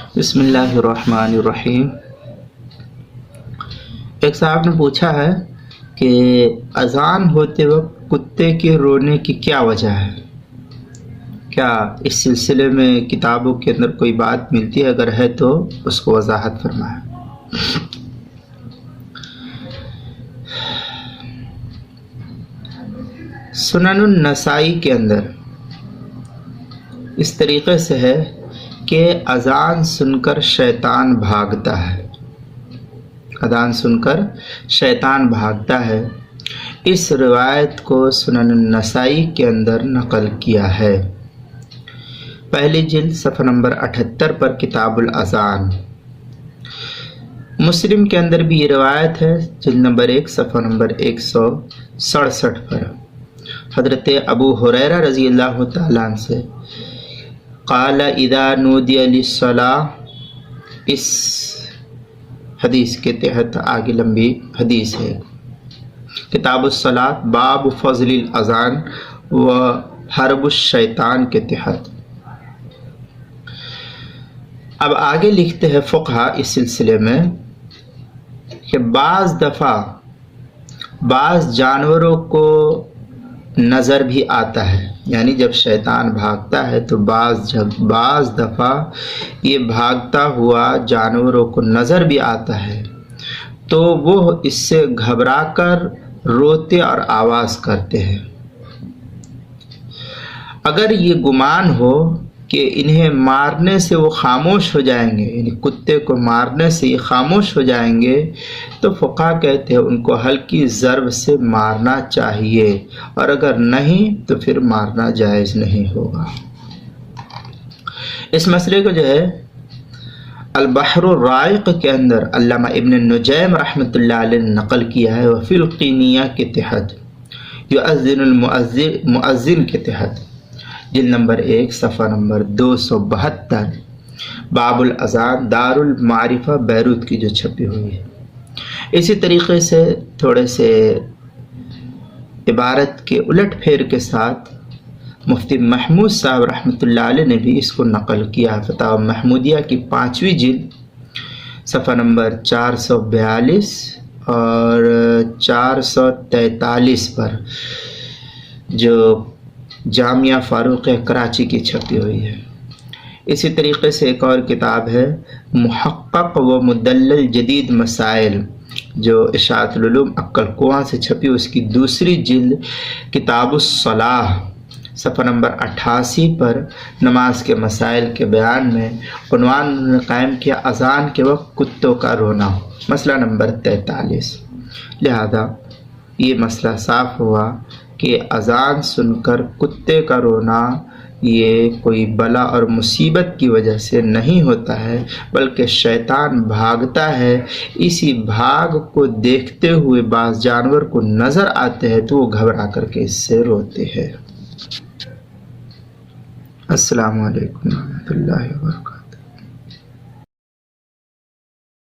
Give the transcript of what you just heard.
بسم اللہ الرحمن الرحیم۔ ایک صاحب نے پوچھا ہے کہ اذان ہوتے وقت کتے کے رونے کی کیا وجہ ہے؟ کیا اس سلسلے میں کتابوں کے اندر کوئی بات ملتی ہے؟ اگر ہے تو اس کو وضاحت فرمائیں۔ سنن النسائی کے اندر اس طریقے سے ہے کہ اذان سن کر شیطان بھاگتا ہے، اذان سن کر شیطان بھاگتا ہے۔ اس روایت کو سنن النسائی کے اندر نقل کیا ہے، پہلی جلد صفحہ نمبر 78 پر کتاب الاذان۔ مسلم کے اندر بھی یہ روایت ہے، جلد نمبر 1 صفحہ نمبر 167 پر، حضرت ابو ہریرہ رضی اللہ تعالیٰ عنہ سے قال اذا نودی للصلاۃ، اس حدیث کے تحت آگے لمبی حدیث ہے، کتاب الصلاۃ باب فضل الاذان و حرب الشیطان کے تحت۔ اب آگے لکھتے ہیں فقہا اس سلسلے میں کہ بعض دفعہ بعض جانوروں کو نظر بھی آتا ہے، یعنی جب شیطان بھاگتا ہے تو بعض دفعہ یہ بھاگتا ہوا جانوروں کو نظر بھی آتا ہے، تو وہ اس سے گھبرا کر روتے اور آواز کرتے ہیں۔ اگر یہ گمان ہو کہ انہیں مارنے سے وہ خاموش ہو جائیں گے، یعنی کتے کو مارنے سے یہ خاموش ہو جائیں گے، تو فقہا کہتے ہیں ان کو ہلکی ضرب سے مارنا چاہیے، اور اگر نہیں تو پھر مارنا جائز نہیں ہوگا۔ اس مسئلے کو جو ہے البحر الرائق کے اندر علامہ ابن نجیم رحمۃ اللہ علیہ نے نقل کیا ہے، وفی القینیہ کے تحت، یؤذن المؤذن کے تحت، جلد نمبر 1 صفحہ نمبر 272، باب الاذان، دار المعرفہ بیروت کی جو چھپی ہوئی ہے۔ اسی طریقے سے تھوڑے سے عبارت کے الٹ پھیر کے ساتھ مفتی محمود صاحب رحمۃ اللہ علیہ نے بھی اس کو نقل کیا، فتاوی محمودیہ کی 5ویں جلد صفحہ نمبر 442 اور 443 پر، جو جامعہ فاروق کراچی کی چھپی ہوئی ہے۔ اسی طریقے سے ایک اور کتاب ہے محقق و مدلل جدید مسائل، جو اشاعت العلوم عقل کنواں سے چھپی، اس کی 2 جلد کتاب الصلاۃ صفحہ نمبر 88 پر نماز کے مسائل کے بیان میں عنوان قائم کیا اذان کے وقت کتوں کا رونا، مسئلہ نمبر 43۔ لہذا یہ مسئلہ صاف ہوا کہ اذان سن کر کتے کا رونا یہ کوئی بلا اور مصیبت کی وجہ سے نہیں ہوتا ہے، بلکہ شیطان بھاگتا ہے، اسی بھاگ کو دیکھتے ہوئے بعض جانور کو نظر آتے ہیں تو وہ گھبرا کر کے اس سے روتے ہیں۔ السلام علیکم ورحمۃ اللہ وبرکاتہ۔